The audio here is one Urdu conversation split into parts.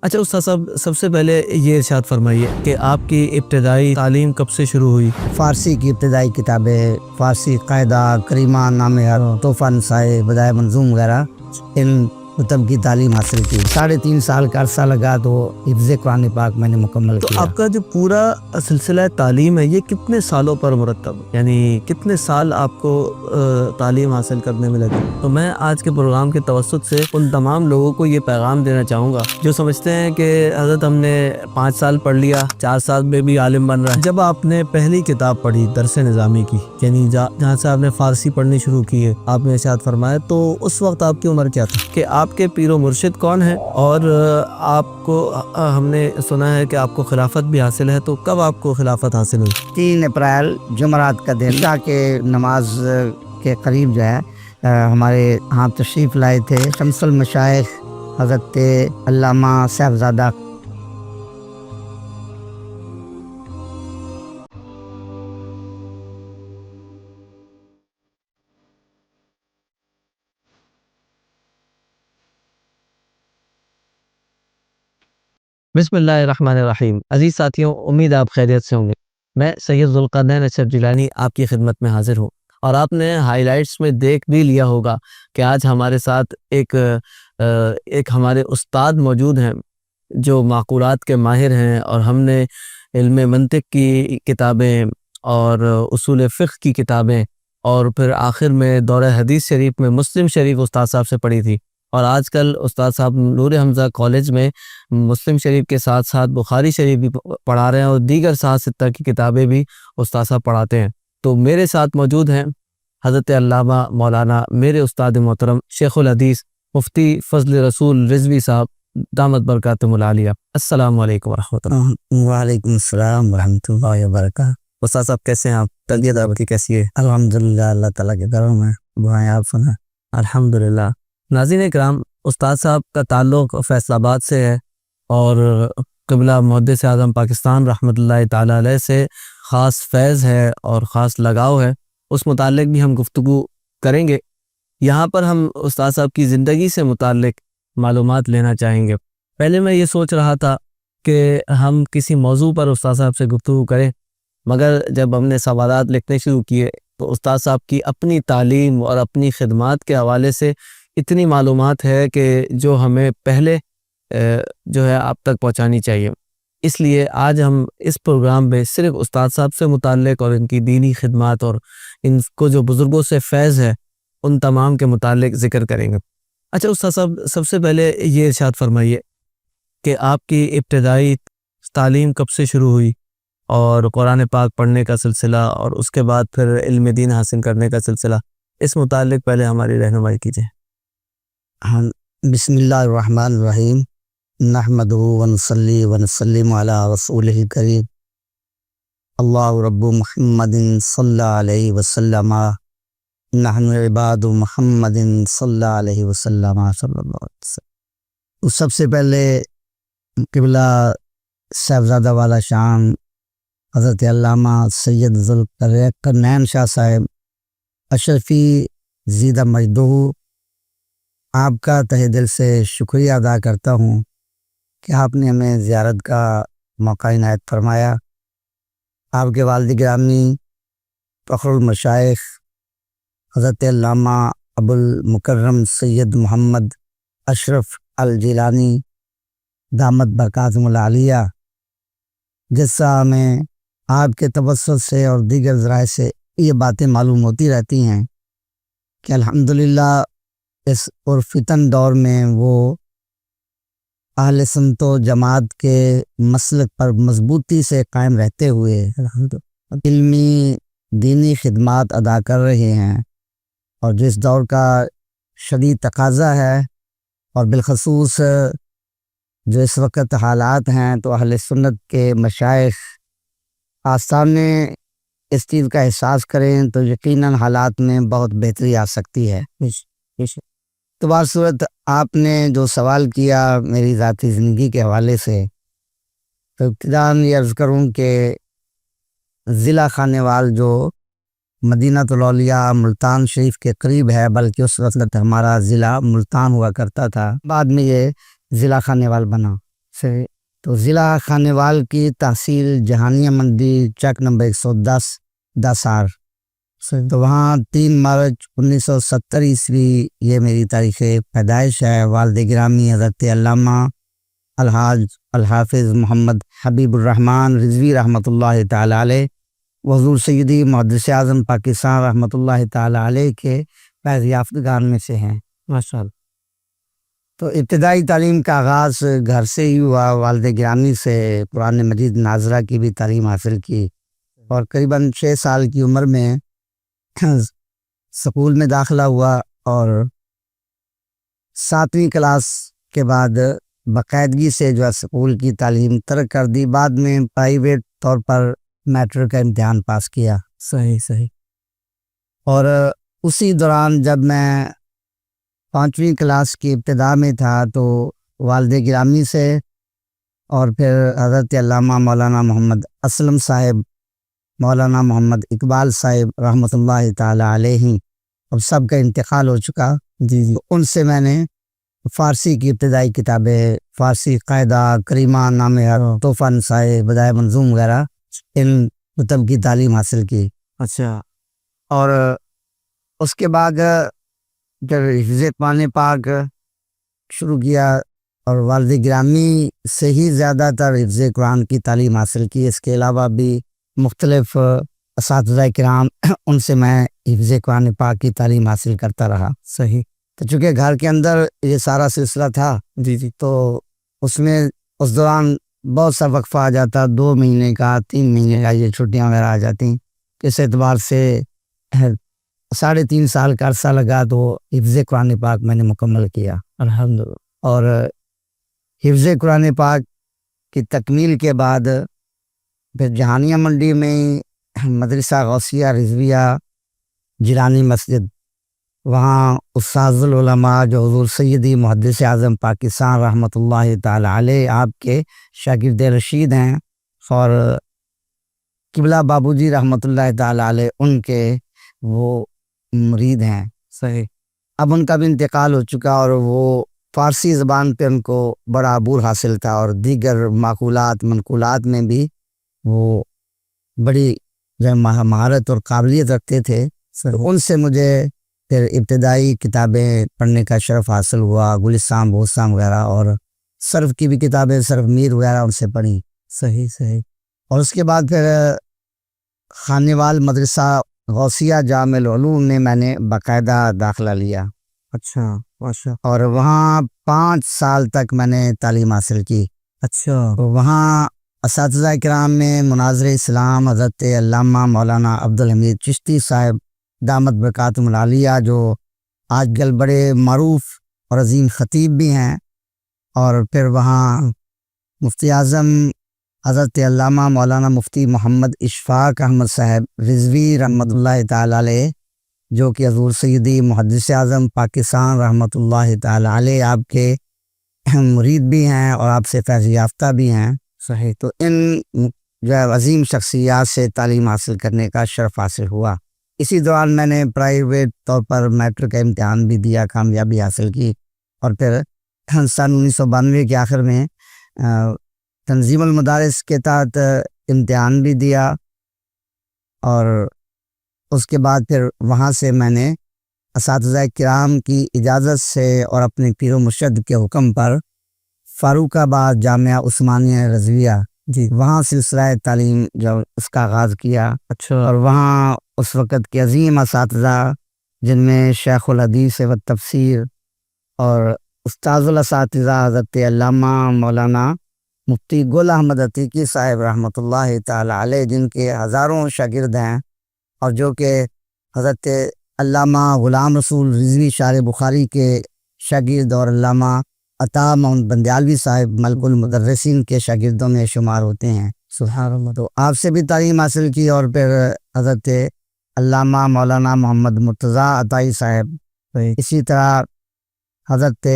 اچھا استاد صاحب، سب سے پہلے یہ ارشاد فرمائیے کہ آپ کی ابتدائی تعلیم کب سے شروع ہوئی؟ فارسی کی ابتدائی کتابیں، فارسی قاعدہ، کریمہ، نام تحفہ نسائے، بدائے منظوم وغیرہ، ان کتب کی تعلیم حاصل کی۔ 3.5 سال کا عرصہ لگا تو حفظ قرآن پاک میں نے مکمل تو کیا۔ آپ کا جو پورا سلسلہ تعلیم ہے یہ کتنے سالوں پر مرتب، یعنی کتنے سال آپ کو تعلیم حاصل کرنے میں لگے؟ تو میں آج کے پروگرام کے توسط سے ان تمام لوگوں کو یہ پیغام دینا چاہوں گا جو سمجھتے ہیں کہ حضرت ہم نے 5 سال پڑھ لیا، 4 سال میں بھی عالم بن رہا ہے۔ جب آپ نے پہلی کتاب پڑھی درس نظامی کی، یعنی جہاں سے آپ نے فارسی پڑھنی شروع کی ہے، آپ نے ارشاد فرمایا، تو اس وقت آپ کی عمر کیا تھا؟ کہ آپ کے پیر و مرشد کون ہیں؟ اور آپ کو ہم نے سنا ہے کہ آپ کو خلافت بھی حاصل ہے، تو کب آپ کو خلافت حاصل ہوئی؟ 3 اپریل جمعرات کا دن عشاء کے نماز کے قریب جو ہے ہمارے ہاں تشریف لائے تھے شمس المشائخ حضرت علامہ صاحبزادہ۔ بسم اللہ الرحمن الرحیم۔ عزیز ساتھیوں، امید آپ خیریت سے ہوں گے۔ میں سید ذوالقرنین اشرف جیلانی آپ کی خدمت میں حاضر ہوں، اور آپ نے ہائی لائٹس میں دیکھ بھی لیا ہوگا کہ آج ہمارے ساتھ ایک ہمارے استاد موجود ہیں جو معقولات کے ماہر ہیں، اور ہم نے علم منطق کی کتابیں اور اصول فقہ کی کتابیں، اور پھر آخر میں دورہ حدیث شریف میں مسلم شریف استاد صاحب سے پڑھی تھی، اور آج کل استاد صاحب نور حمزہ کالج میں مسلم شریف کے ساتھ ساتھ بخاری شریف بھی پڑھا رہے ہیں، اور دیگر 7 کی کتابیں بھی استاد صاحب پڑھاتے ہیں۔ تو میرے ساتھ موجود ہیں حضرت علامہ مولانا میرے استاد محترم شیخ الحدیث مفتی فضل رسول رضوی صاحب، دامت برکاتہم العالیہ۔ السلام علیکم ورحمۃ اللہ۔ وعلیکم السلام ورحمۃ اللہ وبرکاتہ۔ استاد صاحب کیسے ہیں آپ؟ طبیعت آپ کی کیسی ہے؟ الحمدللہ، اللہ تعالیٰ کے کرم ہے، دعائیں آپ سنیں۔ الحمدللہ۔ ناظرین اکرام، استاد صاحب کا تعلق فیصل آباد سے ہے، اور قبلہ محدث اعظم پاکستان رحمۃ اللہ تعالی علیہ سے خاص فیض ہے اور خاص لگاؤ ہے، اس متعلق بھی ہم گفتگو کریں گے۔ یہاں پر ہم استاد صاحب کی زندگی سے متعلق معلومات لینا چاہیں گے۔ پہلے میں یہ سوچ رہا تھا کہ ہم کسی موضوع پر استاد صاحب سے گفتگو کریں، مگر جب ہم نے سوالات لکھنے شروع کیے تو استاد صاحب کی اپنی تعلیم اور اپنی خدمات کے حوالے سے اتنی معلومات ہے کہ جو ہمیں پہلے جو ہے آپ تک پہنچانی چاہیے۔ اس لیے آج ہم اس پروگرام میں صرف استاد صاحب سے متعلق اور ان کی دینی خدمات اور ان کو جو بزرگوں سے فیض ہے ان تمام کے متعلق ذکر کریں گے۔ اچھا استاد صاحب، سب سے پہلے یہ ارشاد فرمائیے کہ آپ کی ابتدائی تعلیم کب سے شروع ہوئی، اور قرآن پاک پڑھنے کا سلسلہ اور اس کے بعد پھر علم دین حاصل کرنے کا سلسلہ، اس متعلق پہلے ہماری رہنمائی کیجیے۔ بسم اللہ الرحمن الرحیم، نحمدہ ونصلی ونسلم علی رسولہ الکریم، اللہ رب محمد صلی اللہ علیہ وسلم، نحن عباد محمد صلی اللہ علیہ وسلم صلی اللہ علیہ وسلم۔ تو سب سے پہلے قبلہ صاحبزادہ والا شان حضرت علامہ سید ذوالقرنین شاہ صاحب اشرفی زیدہ مجدہ، آپ کا تہ دل سے شکریہ ادا کرتا ہوں کہ آپ نے ہمیں زیارت کا موقع عنایت فرمایا۔ آپ کے والد گرامی فخر المشائخ حضرت علامہ ابو المکرم سید محمد اشرف الجیلانی دامت برکاتہم العالیہ، جس سے ہمیں آپ کے توسط سے اور دیگر ذرائع سے یہ باتیں معلوم ہوتی رہتی ہیں کہ الحمدللہ اس پرفتن دور میں وہ اہل سنت و جماعت کے مسلک پر مضبوطی سے قائم رہتے ہوئے علمی دینی خدمات ادا کر رہے ہیں، اور جس دور کا شدید تقاضا ہے، اور بالخصوص جو اس وقت حالات ہیں، تو اہل سنت کے مشائخ آستانے اس چیز کا احساس کریں تو یقیناً حالات میں بہت بہتری آ سکتی ہے۔ تو بہر صورت آپ نے جو سوال کیا میری ذاتی زندگی کے حوالے سے، تو ابتداً یہ عرض کروں کہ ضلع خانیوال جو مدینہ الاولیاء ملتان شریف کے قریب ہے، بلکہ اس وقت ہمارا ضلع ملتان ہوا کرتا تھا، بعد میں یہ ضلع خانیوال بنا۔ سے تو ضلع خانیوال کی تحصیل جہانیہ منڈی چک نمبر 110 دسار. تو وہاں 3 مارچ 1970 عیسوی یہ میری تاریخ پیدائش ہے. والد گرامی حضرت علامہ الحاج الحافظ محمد حبیب الرحمن رضوی رحمۃ اللہ تعالی علیہ، حضور سیدی محدث اعظم پاکستان رحمۃ اللہ تعالی علیہ کے فیض یافتگان میں سے ہیں. ماشاء اللہ. تو ابتدائی تعلیم کا آغاز گھر سے ہی ہوا. والد گرامی سے قرآن مجید ناظرہ کی بھی تعلیم حاصل کی اور قریباً 6 سال کی عمر میں سکول میں داخلہ ہوا اور 7ویں کلاس کے بعد باقاعدگی سے جو ہے سکول کی تعلیم ترک کر دی. بعد میں پرائیویٹ طور پر میٹرک کا امتحان پاس کیا. صحیح. اور اسی دوران جب میں 5ویں کلاس کی ابتدا میں تھا تو والد گرامی سے اور پھر حضرت علامہ مولانا محمد اسلم صاحب، مولانا محمد اقبال صاحب رحمۃ اللہ تعالی علیہ، اب سب کا انتقال ہو چکا. جی. ان سے میں نے فارسی کی ابتدائی کتابیں، فارسی قاعدہ، کریمہ، نام تحفہ نسائے، بدائع منظوم وغیرہ ان کتب کی تعلیم حاصل کی. اچھا. اور اس کے بعد جب حفظ قرآن پاک شروع کیا اور والد گرامی سے ہی زیادہ تر حفظ قرآن کی تعلیم حاصل کی. اس کے علاوہ بھی مختلف اساتذہ کرام ان سے میں حفظ قرآن پاک کی تعلیم حاصل کرتا رہا. صحیح. تو چونکہ گھر کے اندر یہ سارا سلسلہ تھا جی. تو اس میں اس دوران بہت سا وقفہ آ جاتا، 2 مہینے کا، 3 مہینے کا، یہ چھٹیاں وغیرہ آ جاتی. اس اعتبار سے 3.5 سال کا عرصہ لگا تو حفظ قرآن پاک میں نے مکمل کیا الحمدللہ. اور حفظ قرآن پاک کی تکمیل کے بعد پھر جہانیہ منڈی میں مدرسہ غوثیہ رضویہ جیلانی مسجد، وہاں استاذ العلماء جو حضور سیدی محدث اعظم پاکستان رحمۃ اللہ تعالی علیہ آپ کے شاگرد رشید ہیں اور قبلہ بابو جی رحمۃ اللہ تعالی علیہ ان کے وہ مرید ہیں. صحیح. اب ان کا بھی انتقال ہو چکا اور وہ فارسی زبان پہ ان کو بڑا عبور حاصل تھا اور دیگر معقولات منقولات میں بھی وہ بڑی مہارت اور قابلیت رکھتے تھے. ان سے مجھے پھر ابتدائی کتابیں پڑھنے کا شرف حاصل ہوا، گلستان بوستان وغیرہ، اور صرف کی بھی کتابیں، صرف میر وغیرہ ان سے پڑھی. صحیح. اور اس کے بعد پھر خانیوال مدرسہ غوثیہ جامع العلوم میں میں نے باقاعدہ داخلہ لیا. اچھا. ماشاء. اور وہاں 5 سال تک میں نے تعلیم حاصل کی. اچھا. تو وہاں اساتذہ کرام میں مناظر اسلام حضرت علامہ مولانا عبدالحمید چشتی صاحب دامت برکاتہم العالیہ، جو آج کل بڑے معروف اور عظیم خطیب بھی ہیں، اور پھر وہاں مفتی اعظم حضرت علامہ مولانا مفتی محمد اشفاق احمد صاحب رضوی رحمۃ اللہ تعالی علیہ، جو کہ حضور سیدی محدث اعظم پاکستان رحمۃ اللہ تعالی علیہ آپ کے مرید بھی ہیں اور آپ سے فیض یافتہ بھی ہیں. صحیح. تو ان جو ہے عظیم شخصیات سے تعلیم حاصل کرنے کا شرف حاصل ہوا. اسی دوران میں نے پرائیویٹ طور پر میٹرک کا امتحان بھی دیا، کامیابی حاصل کی، اور پھر سن 1992 کے آخر میں تنظیم المدارس کے تحت امتحان بھی دیا. اور اس کے بعد پھر وہاں سے میں نے اساتذہ کرام کی اجازت سے اور اپنے پیر و مرشد کے حکم پر فاروق آباد جامعہ عثمانیہ رضویہ، جی. وہاں سلسلہ تعلیم جو اس کا آغاز کیا. اچھا. اور وہاں اس وقت کے عظیم اساتذہ جن میں شیخ الحدیث و تفسیر اور استاذ الاساتذہ حضرت علامہ مولانا مفتی گل احمد عتیقی صاحب رحمۃ اللہ تعالی علیہ، جن کے ہزاروں شاگرد ہیں، اور جو کہ حضرت علامہ غلام رسول رضوی شارح بخاری کے شاگرد اور علامہ عطا محمد بندیالوی صاحب ملک المدرسین کے شاگردوں میں شمار ہوتے ہیں. سبحان اللہ. تو آپ سے بھی تعلیم حاصل کی، اور پھر حضرت علامہ مولانا محمد مرتضیٰ عطائی صاحب، اسی طرح حضرت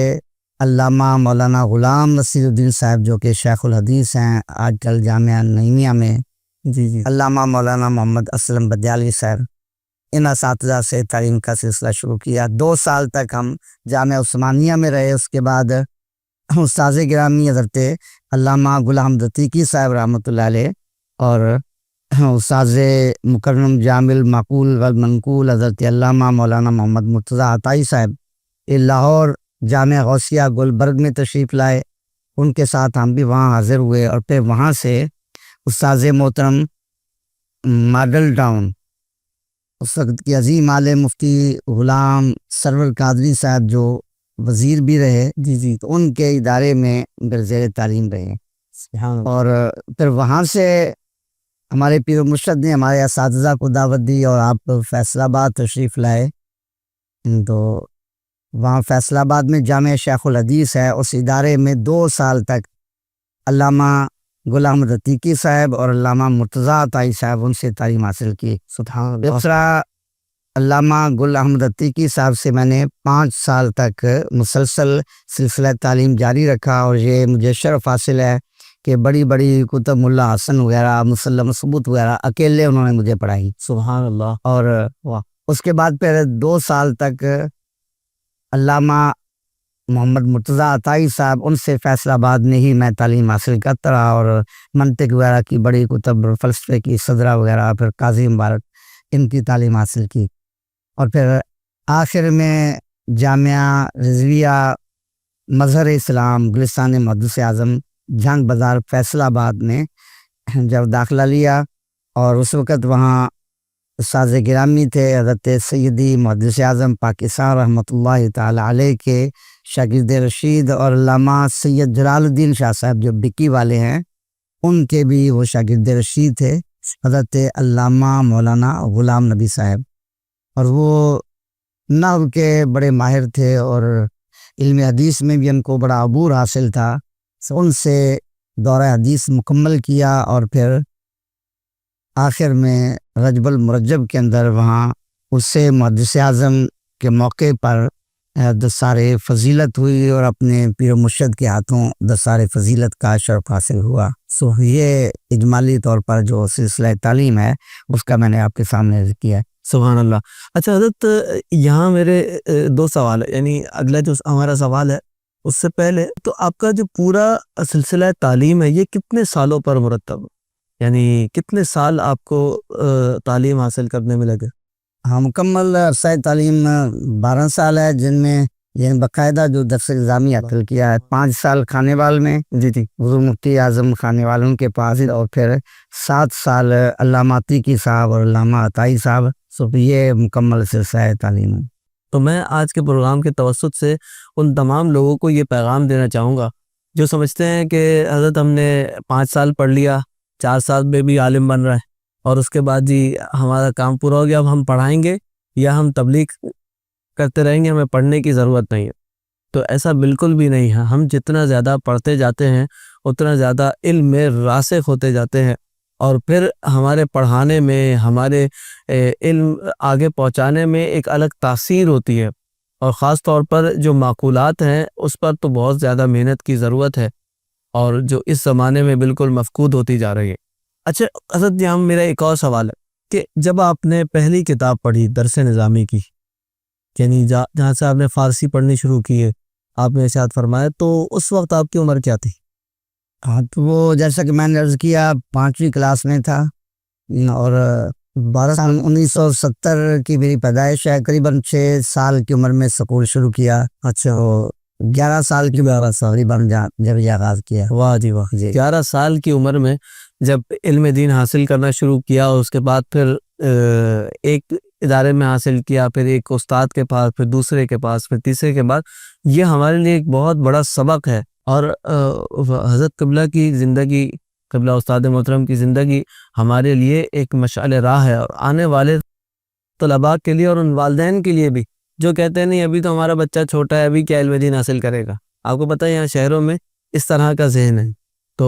علامہ مولانا غلام نصیر الدین صاحب جو کہ شیخ الحدیث ہیں آج کل جامعہ نعیمیہ میں، جی. علامہ مولانا محمد اسلم بدیالوی صاحب، ان اساتذہ سے تعلیم کا سلسلہ شروع کیا. 2 سال تک ہم جامعہ عثمانیہ میں رہے. اس کے بعد استاذ گرامی حضرت علامہ گل احمد عتیقی صاحب رحمۃ اللہ علیہ اور استاذ مکرم جامع معقول والمنقول حضرت علامہ مولانا محمد مرتضیٰ عطائی صاحب یہ لاہور جامع غوثیہ گلبرگ میں تشریف لائے، ان کے ساتھ ہم بھی وہاں حاضر ہوئے، اور پھر وہاں سے استاذ محترم ماڈل ٹاؤن اس وقت کی عظیم عالم مفتی غلام سرور قادری صاحب جو وزیر بھی رہے، جی تو ان کے ادارے میں زیر تعلیم رہے، اور پھر وہاں سے ہمارے پیر و مرشد نے ہمارے اساتذہ کو دعوت دی اور آپ فیصل آباد تشریف لائے، تو وہاں فیصل آباد میں جامع شیخ الحدیث ہے، اس ادارے میں 2 سال تک علامہ گل احمد عتیقی صاحب اور علامہ مرتضیٰ عطائی صاحب ان سے تعلیم حاصل کی۔ سبحان اللہ۔ دوسرا علامہ گل احمد عتیقی صاحب سے میں نے 5 سال تک مسلسل سلسلہ تعلیم جاری رکھا، اور یہ مجھے شرف حاصل ہے کہ بڑی بڑی کتب ملا حسن وغیرہ، مسلم ثبوت وغیرہ اکیلے انہوں نے مجھے پڑھائی۔ سبحان اللہ۔ اور اس کے بعد پھر 2 سال تک علامہ محمد مرتضیٰ عطائی صاحب ان سے فیصل آباد میں ہی میں تعلیم حاصل کرتا رہا، اور منطق وغیرہ کی بڑی کتب، فلسفے کی صدرہ وغیرہ، پھر قاضی مبارک، ان کی تعلیم حاصل کی، اور پھر آخر میں جامعہ رضویہ مظہر اسلام گلستان محدث اعظم جنگ بازار فیصل آباد میں جب داخلہ لیا، اور اس وقت وہاں استاذ گرامی تھے حضرت سیدی محدث اعظم پاکستان رحمۃ اللہ تعالی علیہ کے شاگرد رشید، اور علامہ سید جلال الدین شاہ صاحب جو بکی والے ہیں ان کے بھی وہ شاگرد رشید تھے، حضرت علامہ مولانا غلام نبی صاحب، اور وہ نحو کے بڑے ماہر تھے، اور علم حدیث میں بھی ان کو بڑا عبور حاصل تھا، ان سے دورہ حدیث مکمل کیا، اور پھر آخر میں رجب المرجب کے اندر وہاں اس سے محدث اعظم کے موقع پر دستار فضیلت ہوئی، اور اپنے پیر و مرشد کے ہاتھوں دستار فضیلت کا شرف حاصل ہوا۔ یہ اجمالی طور پر جو سلسلہ تعلیم ہے اس کا میں نے آپ کے سامنے ذکر کیا ہے۔ سبحان اللہ۔ اچھا حضرت، یہاں میرے 2 سوال ہے، یعنی اگلا جو ہمارا سوال ہے اس سے پہلے تو آپ کا جو پورا سلسلہ تعلیم ہے یہ کتنے سالوں پر مرتب، یعنی کتنے سال آپ کو تعلیم حاصل کرنے میں لگے؟ ہاں، مکمل عرصہ تعلیم 12 سال ہے، جن میں یعنی باقاعدہ جو درس نظامی حاصل کیا ہے 5 سال خانے وال میں، جی حضور مفتی اعظم خانے والوں کے پاس، اور پھر 7 سال علامہ عتیقی صاحب اور علامہ عطائی صاحب، یہ مکمل سلسلہ تعلیم ہے۔ تو میں آج کے پروگرام کے توسط سے ان تمام لوگوں کو یہ پیغام دینا چاہوں گا جو سمجھتے ہیں کہ حضرت ہم نے 5 سال پڑھ لیا، 4 سال میں بھی عالم بن رہا ہے، اور اس کے بعد جی ہمارا کام پورا ہو گیا، اب ہم پڑھائیں گے یا ہم تبلیغ کرتے رہیں گے، ہمیں پڑھنے کی ضرورت نہیں ہے۔ تو ایسا بالکل بھی نہیں ہے، ہم جتنا زیادہ پڑھتے جاتے ہیں اتنا زیادہ علم میں راسخ ہوتے جاتے ہیں، اور پھر ہمارے پڑھانے میں، ہمارے علم آگے پہنچانے میں ایک الگ تاثیر ہوتی ہے، اور خاص طور پر جو معقولات ہیں اس پر تو بہت زیادہ محنت کی ضرورت ہے، اور جو اس زمانے میں بالکل مفقود ہوتی جا رہی ہے۔ اچھا حضرت، یہاں میرا ایک اور سوال ہے کہ جب آپ نے پہلی کتاب پڑھی درس نظامی کی، یعنی جہاں سے آپ نے فارسی پڑھنی شروع کی ہے، آپ نے ارشاد فرمایا، تو اس وقت آپ کی عمر کیا تھی؟ ہاں، تو وہ جیسا کہ میں نے عرض کیا 5ویں کلاس میں تھا، اور 1970 کی میری پیدائش ہے، قریباً 6 سال کی عمر میں سکول شروع کیا۔ اچھا، 11 سال کی عمر تقریباً جب یہ آغاز کیا۔ واہ جی واہ، 11 سال کی عمر میں جب علم دین حاصل کرنا شروع کیا، اور اس کے بعد پھر ایک ادارے میں حاصل کیا، پھر ایک استاد کے پاس، پھر دوسرے کے پاس، پھر تیسرے کے بعد، یہ ہمارے لیے ایک بہت بڑا سبق ہے، اور حضرت قبلہ کی زندگی، قبلہ استاد محترم کی زندگی ہمارے لیے ایک مشعل راہ ہے، اور آنے والے طلباء کے لیے اور ان والدین کے لیے بھی جو کہتے ہیں نہیں ابھی تو ہمارا بچہ چھوٹا ہے، ابھی کیا علم دین حاصل کرے گا۔ آپ کو پتہ ہے یہاں شہروں میں اس طرح کا ذہن ہے، تو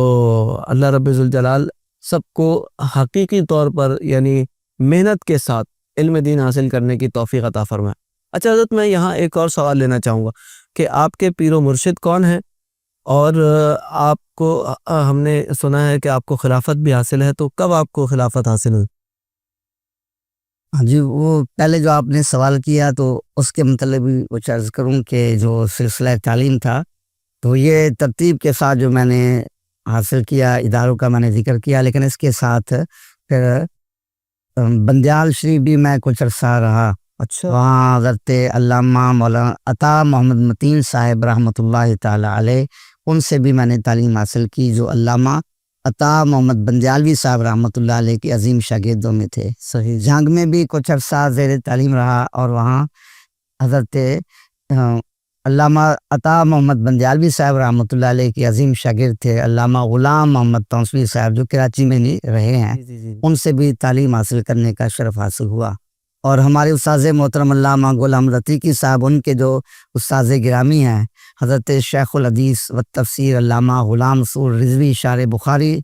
اللہ رب ذوالجلال سب کو حقیقی طور پر یعنی محنت کے ساتھ علم دین حاصل کرنے کی توفیق عطا فرمائے۔ اچھا حضرت، میں یہاں ایک اور سوال لینا چاہوں گا کہ آپ کے پیر و مرشد کون ہیں، اور آپ کو ہم نے سنا ہے کہ آپ کو خلافت بھی حاصل ہے، تو کب آپ کو خلافت حاصل ہوئی؟ ہاں جی، وہ پہلے جو آپ نے سوال کیا تو اس کے متعلق بھی کچھ عرض کروں کہ جو سلسلہ تعلیم تھا تو یہ ترتیب کے ساتھ جو میں نے حاصل کیا اداروں کا میں نے ذکر کیا، لیکن اس کے ساتھ پھر بندیال شریف بھی میں کچھ عرصہ رہا. اچھا. وہاں حضرت علامہ مولانا عطا محمد متین صاحب رحمۃ اللہ تعالی علیہ، ان سے بھی میں نے تعلیم حاصل کی، جو علامہ عطا محمد بندیالوی صاحب رحمۃ اللہ علیہ کے عظیم شاگردوں میں تھے. صحیح. جھانگ میں بھی کچھ عرصہ زیر تعلیم رہا، اور وہاں حضرت علامہ عطا محمد بندیالوی صاحب رحمۃ اللہ علیہ کے عظیم شاگرد تھے علامہ غلام محمد تونسوی صاحب، جو کراچی میں رہے ہیں. ان سے بھی تعلیم حاصل کرنے کا شرف حاصل ہوا. اور ہمارے استاذ محترم علامہ گل احمد عتیقی صاحب، ان کے جو استاذ گرامی ہیں حضرت شیخ الحدیث و تفسیر علامہ غلام رسول رضوی شارح بخاری،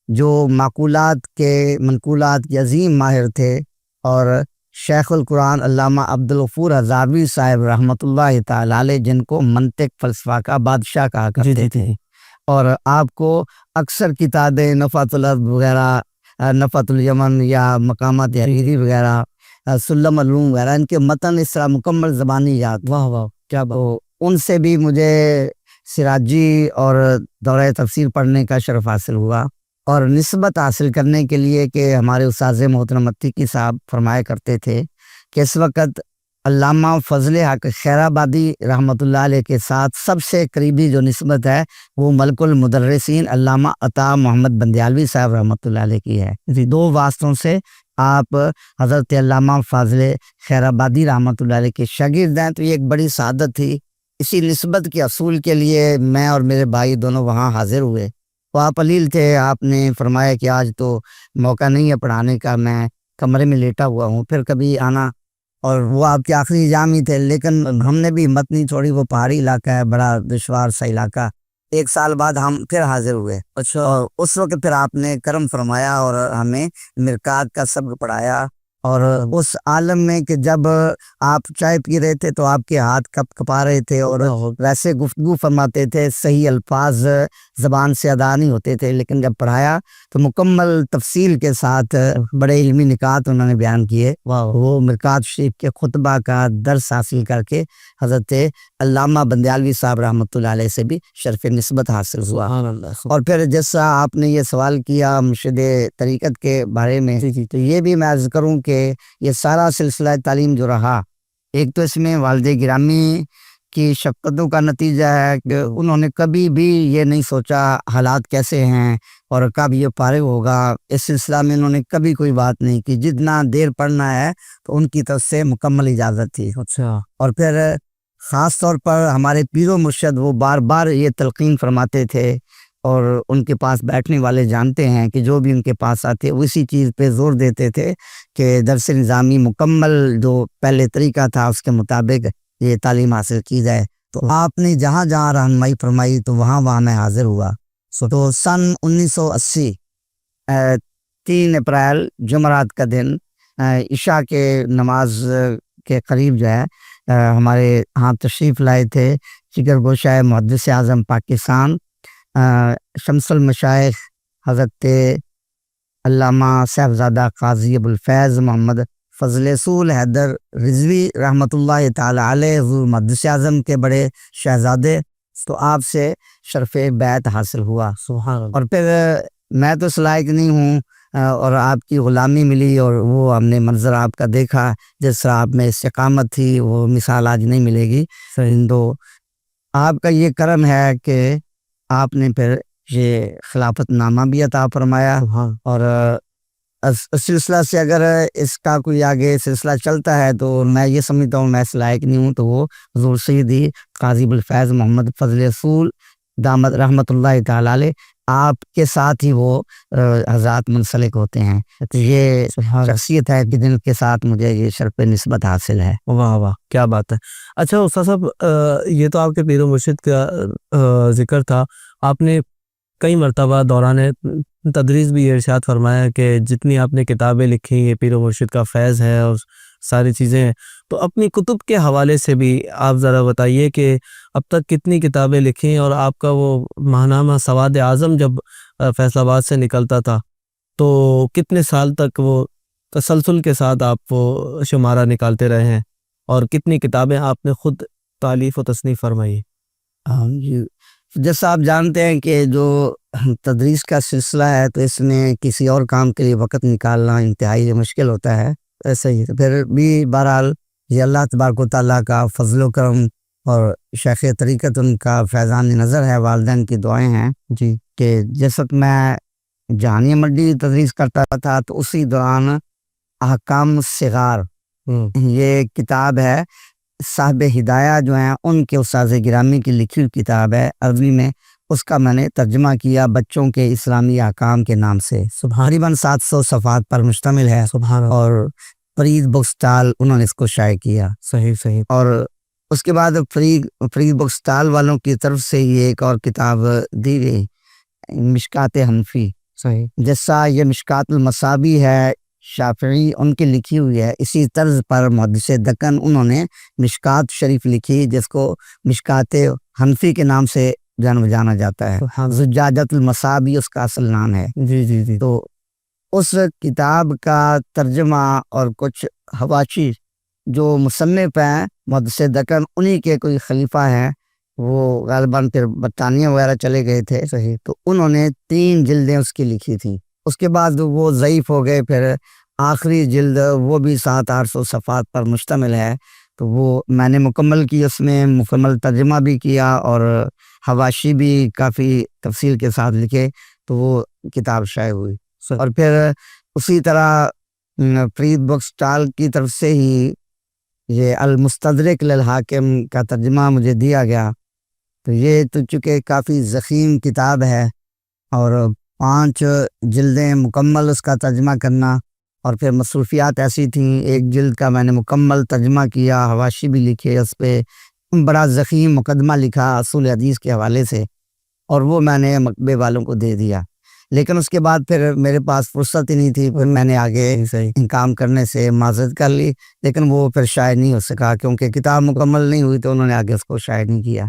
جو معقولات کے منقولات کے عظیم ماہر تھے، اور شیخ القرآن علامہ عبدالغفور ہزاروی صاحب رحمۃ اللہ تعالی علیہ، جن کو منطق فلسفہ کا بادشاہ کہا کرتے تھے. اور آپ کو اکثر کتابیں نفحۃ الارض وغیرہ، نفحۃ الیمن یا مقامات حریری وغیرہ، سلم العلوم وغیرہ، ان کے متن اس طرح مکمل زبانی یاد. واہ واہ کیا بات. تو ان سے بھی مجھے سراجی اور دورہ تفسیر پڑھنے کا شرف حاصل ہوا. اور نسبت حاصل کرنے کے لیے کہ ہمارے استاذ محترم عتیقی صاحب فرمایا کرتے تھے کہ اس وقت علامہ فضل حق خیر آبادی رحمۃ اللہ علیہ کے ساتھ سب سے قریبی جو نسبت ہے وہ ملک المدرسین علامہ عطا محمد بندیالوی صاحب رحمۃ اللہ علیہ کی ہے. دو واسطوں سے آپ حضرت علامہ فاضل خیر آبادی رحمۃ اللہ علیہ کے شاگرد ہیں، تو یہ ایک بڑی سعادت تھی. اسی نسبت کے اصول کے لیے میں اور میرے بھائی دونوں وہاں حاضر ہوئے. تو آپ علیل تھے، آپ نے فرمایا کہ آج تو موقع نہیں ہے پڑھانے کا، میں کمرے میں لیٹا ہوا ہوں، پھر کبھی آنا. اور وہ آپ کے آخری ایام ہی تھے، لیکن ہم نے بھی ہمت نہیں چھوڑی. وہ پہاڑی علاقہ ہے، بڑا دشوار سا علاقہ. 1 سال بعد ہم پھر حاضر ہوئے. اچھا. اور اس وقت پھر آپ نے کرم فرمایا اور ہمیں مرکات کا سبق پڑھایا. اور اس عالم میں کہ جب آپ چائے پی رہے تھے تو آپ کے ہاتھ کپ کپا رہے تھے، اور ویسے گفتگو فرماتے تھے، صحیح الفاظ زبان سے ادا نہیں ہوتے تھے، لیکن جب پڑھایا تو مکمل تفصیل کے ساتھ بڑے علمی نکات انہوں نے بیان کیے. وہ مرکات شریف کے خطبہ کا درس حاصل کر کے حضرت علامہ بندیالوی صاحب رحمۃ اللہ علیہ سے بھی شرف نسبت حاصل ہوا. اور پھر جیسا آپ نے یہ سوال کیا مرشد طریقت کے بارے میں، تو یہ بھی میں عرض کروں کہ یہ سارا سلسلہ تعلیم جو رہا، ایک تو اس میں والد گرامی کی شفقتوں کا نتیجہ ہے کہ انہوں نے کبھی بھی یہ نہیں سوچا حالات کیسے ہیں اور کب یہ فارغ ہوگا. اس سلسلہ میں انہوں نے کبھی کوئی بات نہیں کی، جتنا دیر پڑھنا ہے تو ان کی طرف سے مکمل اجازت تھی. اچھا. اور پھر خاص طور پر ہمارے پیر و مرشد وہ بار بار یہ تلقین فرماتے تھے، اور ان کے پاس بیٹھنے والے جانتے ہیں کہ جو بھی ان کے پاس آتے اسی چیز پہ زور دیتے تھے کہ درس نظامی مکمل جو پہلے طریقہ تھا اس کے مطابق یہ تعلیم حاصل کی جائے. تو آپ نے جہاں جہاں رہنمائی فرمائی تو وہاں وہاں میں حاضر ہوا. تو سن 1980 3 اپریل جمعرات کا دن عشاء کے نماز کے قریب جو ہے ہمارے ہاں تشریف لائے تھے جگر گوشہ محدث اعظم پاکستان شمس المشائخ حضرت علامہ صاحبزادہ قاضی ابوالفیض محمد فضل رسول حیدر رضوی رحمۃ اللہ تعالی علیہ، حضور محدث اعظم کے بڑے شہزادے. تو آپ سے شرف بیعت حاصل ہوا. سبحان اللہ. اور پھر میں تو اس لائق نہیں ہوں، اور آپ کی غلامی ملی، اور وہ ہم نے منظر آپ کا دیکھا جس طرح آپ میں استقامت تھی، وہ مثال آج نہیں ملے گی. تو آپ کا یہ کرم ہے کہ آپ نے پھر یہ خلافت نامہ بھی عطا فرمایا. اور سلسلہ سے اگر اس کا کوئی آگے سلسلہ چلتا ہے تو میں یہ سمجھتا ہوں میں اس لائق نہیں ہوں، تو وہ حضور سیدی قاضی ابوالفیض محمد فضل رسول دامت رحمۃ اللہ تعالی علیہ آپ کے ساتھ ہی وہ حضرات منسلک ہوتے ہیں. تو یہ شخصیت ہے کہ جن کے ساتھ مجھے یہ شرف نسبت حاصل ہے. واہ واہ کیا بات ہے. اچھا استاد صاحب، یہ تو آپ کے پیر و مرشد کا ذکر تھا. آپ نے کئی مرتبہ دوران تدریس بھی ارشاد فرمایا کہ جتنی آپ نے کتابیں لکھی یہ پیر و مرشد کا فیض ہے اور ساری چیزیں ہیں. تو اپنی کتب کے حوالے سے بھی آپ ذرا بتائیے کہ اب تک کتنی کتابیں لکھی، اور آپ کا وہ ماہنامہ سواد اعظم جب فیصل آباد سے نکلتا تھا تو کتنے سال تک وہ تسلسل کے ساتھ آپ وہ شمارہ نکالتے رہے ہیں، اور کتنی کتابیں آپ نے خود تالیف و تصنیف فرمائی؟ جی جیسا آپ جانتے ہیں کہ جو تدریس کا سلسلہ ہے تو اس میں کسی اور کام کے لیے وقت نکالنا انتہائی مشکل ہوتا ہے. ایسا ہی پھر بھی بہرحال یہ اللہ تبارک و تعالیٰ کا فضل و کرم اور شیخ طریقت ان کا فیضان نظر ہے، والدین کی دعائیں ہیں جی کہ جس وقت میں جہانیہ منڈی تدریس کرتا تھا تو اسی دوران احکام الصغار یہ کتاب ہے، صاحب ہدایہ جو ہیں ان کے استاذ گرامی کی لکھی ہوئی کتاب ہے عربی میں، اس کا میں نے ترجمہ کیا بچوں کے اسلامی احکام کے نام سے. تقریباً 700 صفحات پر مشتمل ہے. سبحان اللہ. اور فرید بک سٹال انہوں نے اس کو شائع کیا. صحیح. اور اس کے بعد فرید بک سٹال والوں کی طرف سے یہ ایک اور کتاب دی گئی، مشکات حنفی. صحیح. جیسا یہ مشکات المصابی ہے شافعی ان کی لکھی ہوئی ہے، اسی طرز پر محدث دکن انہوں نے مشکات شریف لکھی جس کو مشکات حنفی کے نام سے جانا جاتا ہے. زجاجت المصابی اس کا اصل نام ہے. جی. تو اس کتاب کا ترجمہ اور کچھ حواشی جو مصنف ہیں محدث دکن انہی کے کوئی خلیفہ ہیں، وہ غالباً پھر برطانیہ وغیرہ چلے گئے تھے. صحیح. تو انہوں نے 3 جلدیں اس کی لکھی تھیں. اس کے بعد وہ ضعیف ہو گئے، پھر آخری جلد وہ بھی 700-800 صفحات پر مشتمل ہے، تو وہ میں نے مکمل کی، اس میں مکمل ترجمہ بھی کیا اور حواشی بھی کافی تفصیل کے ساتھ لکھے، تو وہ کتاب شائع ہوئی. اور پھر اسی طرح فرید بک سٹال کی طرف سے ہی یہ المستدرک للحاکم کا ترجمہ مجھے دیا گیا. تو یہ تو چونکہ کافی ضخیم کتاب ہے اور 5 جلدیں مکمل اس کا ترجمہ کرنا، اور پھر مصروفیات ایسی تھیں، ایک جلد کا میں نے مکمل ترجمہ کیا، حواشی بھی لکھے، اس پہ بڑا ضخیم مقدمہ لکھا اصول حدیث کے حوالے سے، اور وہ میں نے مکتبے والوں کو دے دیا. لیکن اس کے بعد پھر میرے پاس فرصت ہی نہیں تھی، پھر میں نے آگے کام کرنے سے معذرت کر لی، لیکن وہ پھر شائع نہیں ہو سکا کیونکہ کتاب مکمل نہیں ہوئی، تو انہوں نے آگے اس کو شائع نہیں کیا.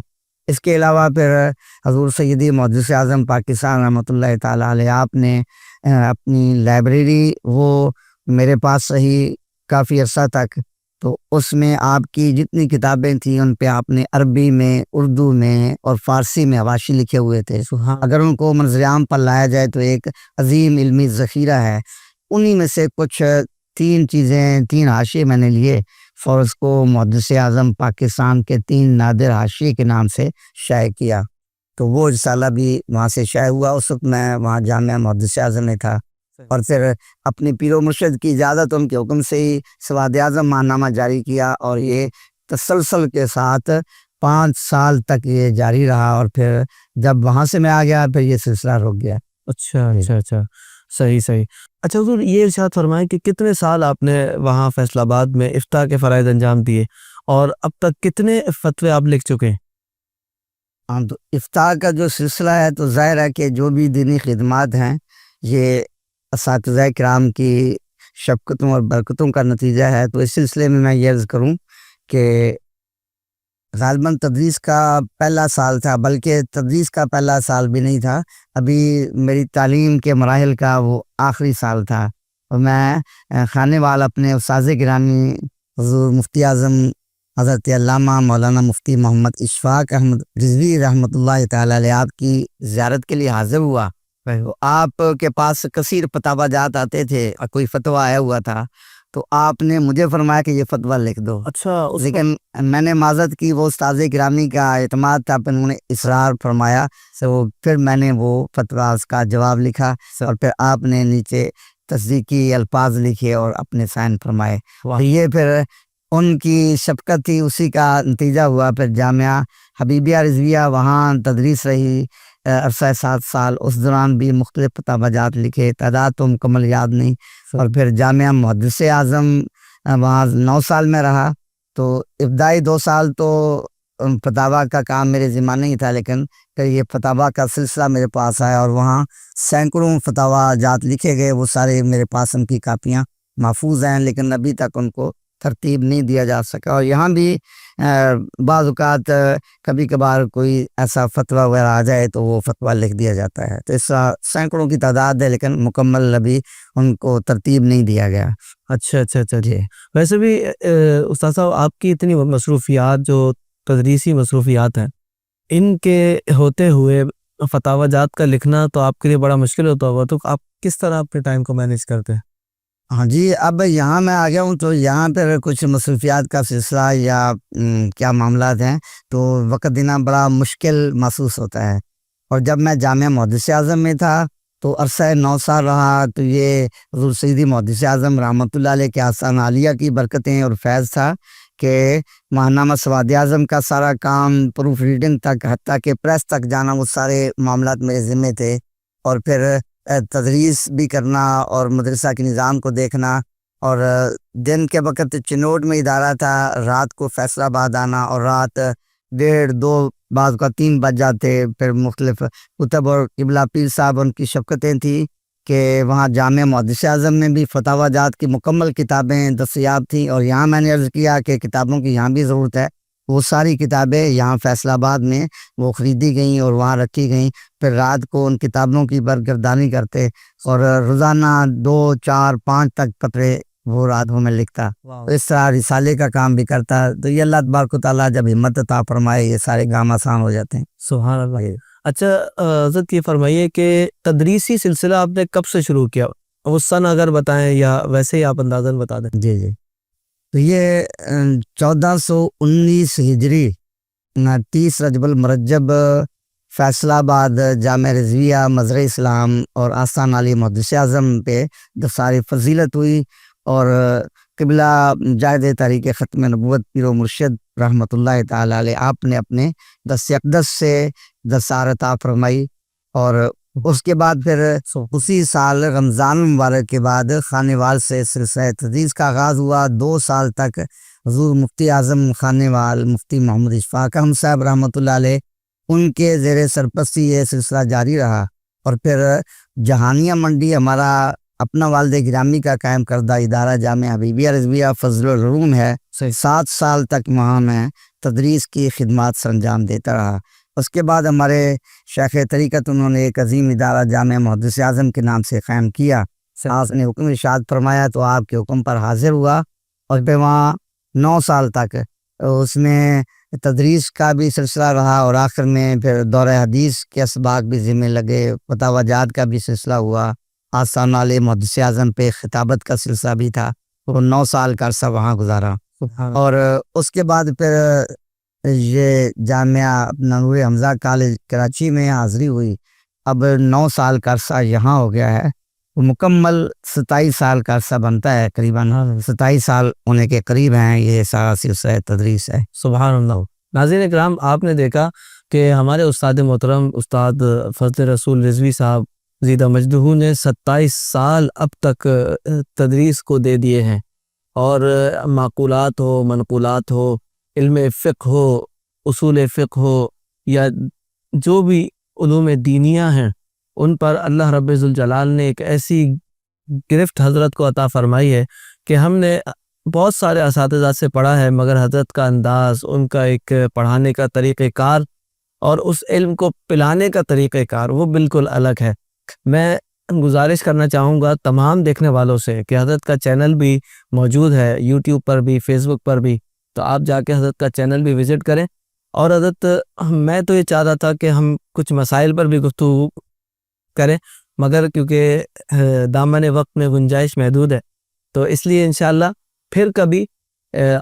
اس کے علاوہ پھر حضور سیدی محدث اعظم پاکستان رحمۃ اللہ تعالیٰ علیہ آپ نے اپنی لائبریری وہ میرے پاس رہی کافی عرصہ تک، تو اس میں آپ کی جتنی کتابیں تھیں ان پہ آپ نے عربی میں، اردو میں اور فارسی میں حواشی لکھے ہوئے تھے. اگر ان کو منظر عام پر لایا جائے تو ایک عظیم علمی ذخیرہ ہے. انہی میں سے کچھ 3 حاشیے میں نے لیے، اور اس کو محدث اعظم پاکستان کے 3 نادر حاشیے کے نام سے شائع کیا. تو وہ رسالہ بھی وہاں سے شائع ہوا. اس وقت میں وہاں جامعہ محدث اعظم میں تھا، اور پھر اپنے پیر و مرشد کی اجازت ان کے حکم سے ہی سواد اعظم ماہنامہ جاری کیا، اور یہ تسلسل کے ساتھ 5 سال تک یہ جاری رہا، اور پھر جب وہاں سے میں آ گیا پھر یہ سلسلہ رک گیا. اچھا. صحیح. اچھا حضور، یہ ارشاد فرمائیں کہ کتنے سال آپ نے وہاں فیصل آباد میں افتاء کے فرائض انجام دیے، اور اب تک کتنے فتوے آپ لکھ چکے ہیں؟ تو افتاء کا جو سلسلہ ہے تو ظاہر ہے کہ جو بھی دینی خدمات ہیں یہ اساتذہ کرام کی شفقتوں اور برکتوں کا نتیجہ ہے. تو اس سلسلے میں یہ عرض کروں کہ غالباً تدریس کا پہلا سال تھا، بلکہ تدریس کا پہلا سال بھی نہیں تھا، ابھی میری تعلیم کے مراحل کا وہ آخری سال تھا، اور میں خانے وال اپنے استاذ گرامی حضور مفتی اعظم حضرت علامہ مولانا مفتی محمد اشفاق احمد رضوی رحمۃ اللہ تعالیٰ علیہ آپ کی زیارت کے لیے حاضر ہوا. تو آپ کے پاس کثیر فتاوی جات آتے تھے، اور کوئی فتویٰ آیا ہوا تھا تو آپ نے مجھے فرمایا کہ یہ فتویٰ لکھ دو. اچھا. لیکن میں نے معذرت کی، وہ استاذ گرامی کا اعتماد تھا، پھر انہوں نے اصرار فرمایا، تو پھر میں نے وہ فتویٰ اس کا جواب لکھا، اور پھر آپ نے نیچے تصدیقی الفاظ لکھے اور اپنے سائن فرمائے. یہ پھر ان کی شفقت تھی، اسی کا نتیجہ ہوا. پھر جامعہ حبیبیہ رضویہ وہاں تدریس رہی عرصہ 7 سال، اس دوران بھی مختلف فتاوی جات لکھے، تعداد تو مکمل یاد نہیں. اور پھر جامعہ محدث اعظم وہاں 9 سال میں رہا. تو ابتدائی 2 سال تو فتاوی کا کام میرے ذمہ نہیں تھا، لیکن پھر یہ فتاوی کا سلسلہ میرے پاس آیا، اور وہاں سینکڑوں فتاوی جات لکھے گئے. وہ سارے میرے پاس ان کی کاپیاں محفوظ ہیں، لیکن ابھی تک ان کو ترتیب نہیں دیا جا سکا. اور یہاں بھی بعض اوقات کبھی کبھار کوئی ایسا فتویٰ وغیرہ آ جائے تو وہ فتویٰ لکھ دیا جاتا ہے. تو اس طرح سینکڑوں کی تعداد ہے، لیکن مکمل ابھی ان کو ترتیب نہیں دیا گیا. اچھا جی. ویسے بھی استاد صاحب، آپ کی اتنی مصروفیات، جو تدریسی مصروفیات ہیں، ان کے ہوتے ہوئے فتاوی جات کا لکھنا تو آپ کے لیے بڑا مشکل ہوتا ہوگا، تو آپ کس طرح اپنے ٹائم کو مینیج کرتے ہیں؟ ہاں جی، اب یہاں میں آ گیا ہوں تو یہاں پہ کچھ مصروفیات کا سلسلہ یا کیا معاملات ہیں تو وقت دینا بڑا مشکل محسوس ہوتا ہے۔ اور جب میں جامعہ محدث اعظم میں تھا تو عرصہ 9 سال رہا، تو یہ حضور سیدی محدث اعظم رحمۃ اللہ علیہ کے آستان عالیہ کی برکتیں اور فیض تھا کہ ماہنامہ سواد اعظم کا سارا کام پروف ریڈنگ تک، حتیٰ کہ پریس تک جانا، وہ سارے معاملات میرے ذمے تھے۔ اور پھر تدریس بھی کرنا اور مدرسہ کے نظام کو دیکھنا، اور دن کے وقت چنوٹ میں ادارہ تھا، رات کو فیصل آباد آنا، اور رات 1:30 2 بعض کا 3 بج جاتے۔ پھر مختلف کتب اور قبلہ پیر صاحب ان کی شفقتیں تھیں کہ وہاں جامعہ محدث اعظم میں بھی فتاوی جات کی مکمل کتابیں دستیاب تھیں، اور یہاں میں نے عرض کیا کہ کتابوں کی یہاں بھی ضرورت ہے، وہ ساری کتابیں یہاں فیصل آباد میں وہ خریدی گئیں اور وہاں رکھی گئیں۔ پھر رات کو ان کتابوں کی برگردانی کرتے، اور روزانہ 2 4 5 تک پترے وہ راتوں میں لکھتا، اس طرح رسالے کا کام بھی کرتا۔ تو یہ اللہ تبارک و تعالیٰ جب ہمت عطا فرمائے یہ سارے کام آسان ہو جاتے ہیں۔ سبحان اللہ۔ اچھا حضرت یہ فرمائیے کہ تدریسی سلسلہ آپ نے کب سے شروع کیا؟ وہ سن اگر بتائیں یا ویسے ہی آپ اندازاً بتا دیں۔ جی جی، تو یہ 1419 ہجری 30 رجب المرجب فیصل آباد جامعہ رضویہ مظہر اسلام اور آستان علی محدث اعظم پہ جو ساری فضیلت ہوئی، اور قبلہ مجاہد تحریک ختم نبوت پیر و مرشد رحمۃ اللہ تعالی علیہ آپ نے اپنے دست اقدس سے دستار عطا فرمائی۔ اور اس کے بعد پھر اسی سال رمضان مبارک کے بعد خانیوال سے سلسلہ تدریس کا آغاز ہوا۔ 2 سال تک حضور مفتی اعظم خانیوال مفتی محمد اشفاق احمد صاحب رحمۃ اللہ علیہ ان کے زیر سرپرستی یہ سلسلہ جاری رہا۔ اور پھر جہانیہ منڈی ہمارا اپنا والد گرامی کا قائم کردہ ادارہ جامعہ حبیبیہ رضویہ فضل العلوم ہے، 7 سال تک وہاں میں تدریس کی خدمات سر انجام دیتا رہا۔ اس کے بعد ہمارے شیخ طریقت انہوں نے ایک عظیم ادارہ جامعہ محدث اعظم کے نام سے قائم کیا۔ آپ نے حکم ارشاد فرمایا تو آپ کے حکم پر حاضر ہوا، اور پھر وہاں 9 سال تک اس میں تدریس کا بھی سلسلہ رہا، اور آخر میں پھر دورہ حدیث کے اسباق بھی ذمہ لگے، فتاوی جات کا بھی سلسلہ ہوا، آستان علی محدث اعظم پہ خطابت کا سلسلہ بھی تھا، اور 9 سال کا عرصہ وہاں گزارا۔ اور اس کے بعد پھر یہ جامعہ اپنا نور حمزہ کالج کراچی میں حاضری ہوئی۔ اب 9 سال کا عرصہ یہاں ہو گیا ہے، وہ مکمل 27 سال کا عرصہ بنتا ہے، قریباً 27 سال ہونے کے قریب ہیں یہ سارا سلسلہ تدریس ہے۔ سبحان اللہ۔ ناظرین اکرام، آپ نے دیکھا کہ ہمارے استاد محترم استاد فضل رسول رضوی صاحب زیدہ مجدہ نے 27 سال اب تک تدریس کو دے دیے ہیں، اور معقولات ہو، منقولات ہو، علم فقہ ہو، اصول فقہ ہو، یا جو بھی علوم دینیہ ہیں، ان پر اللہ رب ذوالجلال نے ایک ایسی گرفت حضرت کو عطا فرمائی ہے کہ ہم نے بہت سارے اساتذہ سے پڑھا ہے، مگر حضرت کا انداز، ان کا ایک پڑھانے کا طریقہ کار اور اس علم کو پلانے کا طریقہ کار وہ بالکل الگ ہے۔ میں گزارش کرنا چاہوں گا تمام دیکھنے والوں سے کہ حضرت کا چینل بھی موجود ہے، یوٹیوب پر بھی، فیس بک پر بھی، تو آپ جا کے حضرت کا چینل بھی وزٹ کریں۔ اور حضرت میں تو یہ چاہ رہا تھا کہ ہم کچھ مسائل پر بھی گفتگو کریں، مگر کیونکہ دامن وقت میں گنجائش محدود ہے، تو اس لیے انشاءاللہ پھر کبھی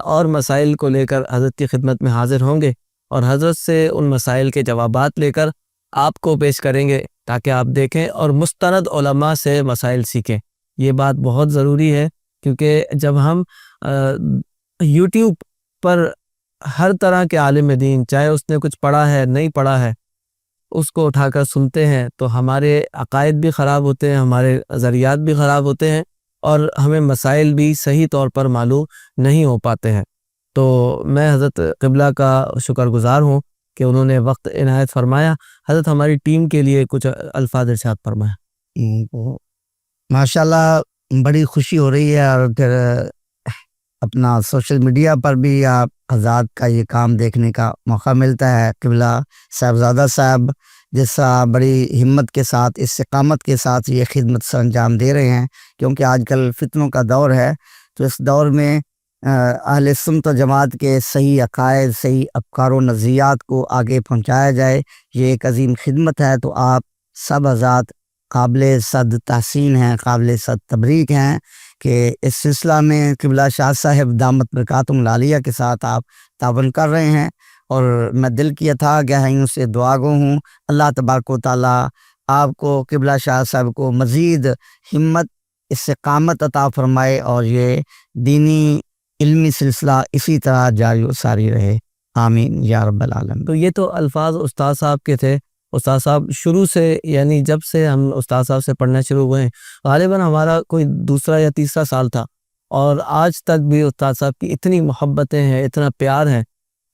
اور مسائل کو لے کر حضرت کی خدمت میں حاضر ہوں گے، اور حضرت سے ان مسائل کے جوابات لے کر آپ کو پیش کریں گے تاکہ آپ دیکھیں اور مستند علماء سے مسائل سیکھیں۔ یہ بات بہت ضروری ہے، کیونکہ جب ہم یوٹیوب پر ہر طرح کے عالم دین، چاہے اس نے کچھ پڑھا ہے نہیں پڑھا ہے، اس کو اٹھا کر سنتے ہیں تو ہمارے عقائد بھی خراب ہوتے ہیں، ہمارے نظریات بھی خراب ہوتے ہیں، اور ہمیں مسائل بھی صحیح طور پر معلوم نہیں ہو پاتے ہیں۔ تو میں حضرت قبلہ کا شکر گزار ہوں کہ انہوں نے وقت عنایت فرمایا۔ حضرت ہماری ٹیم کے لیے کچھ الفاظ ارشاد فرمایا۔ ماشاءاللہ بڑی خوشی ہو رہی ہے، اور پھر اپنا سوشل میڈیا پر بھی آپ حضرات کا یہ کام دیکھنے کا موقع ملتا ہے۔ قبلہ صاحبزادہ صاحب جیسا بڑی ہمت کے ساتھ، استقامت کے ساتھ یہ خدمت سر انجام دے رہے ہیں، کیونکہ آج کل فتنوں کا دور ہے، تو اس دور میں اہل سنت و جماعت کے صحیح عقائد، صحیح افکار و نظریات کو آگے پہنچایا جائے، یہ ایک عظیم خدمت ہے۔ تو آپ سب حضرات قابل صد تحسین ہیں، قابل صد تبریک ہیں کہ اس سلسلہ میں قبلہ شاہ صاحب دامت برکاتہم العالیہ کے ساتھ آپ تعاون کر رہے ہیں، اور میں دل کی اتھاہ گہرائیوں سے دعا گو ہوں اللہ تبارک و تعالیٰ آپ کو، قبلہ شاہ صاحب کو مزید ہمت، استقامت عطا فرمائے، اور یہ دینی علمی سلسلہ اسی طرح جاری و ساری رہے، آمین یا رب العالمین۔ تو یہ تو الفاظ استاد صاحب کے تھے۔ استاد صاحب شروع سے، یعنی جب سے ہم استاد صاحب سے پڑھنا شروع ہوئے ہیں، غالباً ہمارا کوئی دوسرا یا تیسرا سال تھا، اور آج تک بھی استاد صاحب کی اتنی محبتیں ہیں، اتنا پیار ہے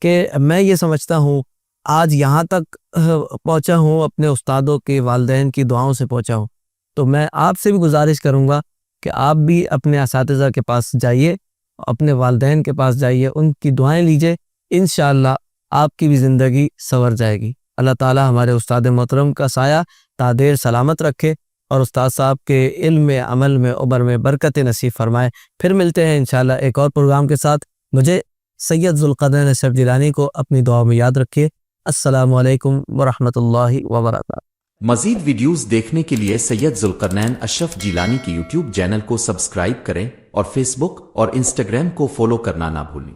کہ میں یہ سمجھتا ہوں آج یہاں تک پہنچا ہوں اپنے استادوں کے والدین کی دعاؤں سے پہنچا ہوں۔ تو میں آپ سے بھی گزارش کروں گا کہ آپ بھی اپنے اساتذہ کے پاس جائیے، اپنے والدین کے پاس جائیے، ان کی دعائیں لیجئے، انشاءاللہ آپ کی بھی زندگی سنور جائے گی۔ اللہ تعالی ہمارے استاد محترم کا سایہ تا دیر سلامت رکھے، اور استاد صاحب کے علم میں، عمل میں، عمر میں برکت نصیب فرمائے۔ پھر ملتے ہیں انشاءاللہ ایک اور پروگرام کے ساتھ۔ مجھے سید ذوالقرنین اشرف جیلانی کو اپنی دعا میں یاد رکھیے۔ السلام علیکم ورحمۃ اللہ وبرکاتہ۔ مزید ویڈیوز دیکھنے کے لیے سید ذوالقرنین اشرف جیلانی کی یوٹیوب چینل کو سبسکرائب کریں اور فیس بک اور انسٹاگرام کو فالو کرنا نہ بھولیں۔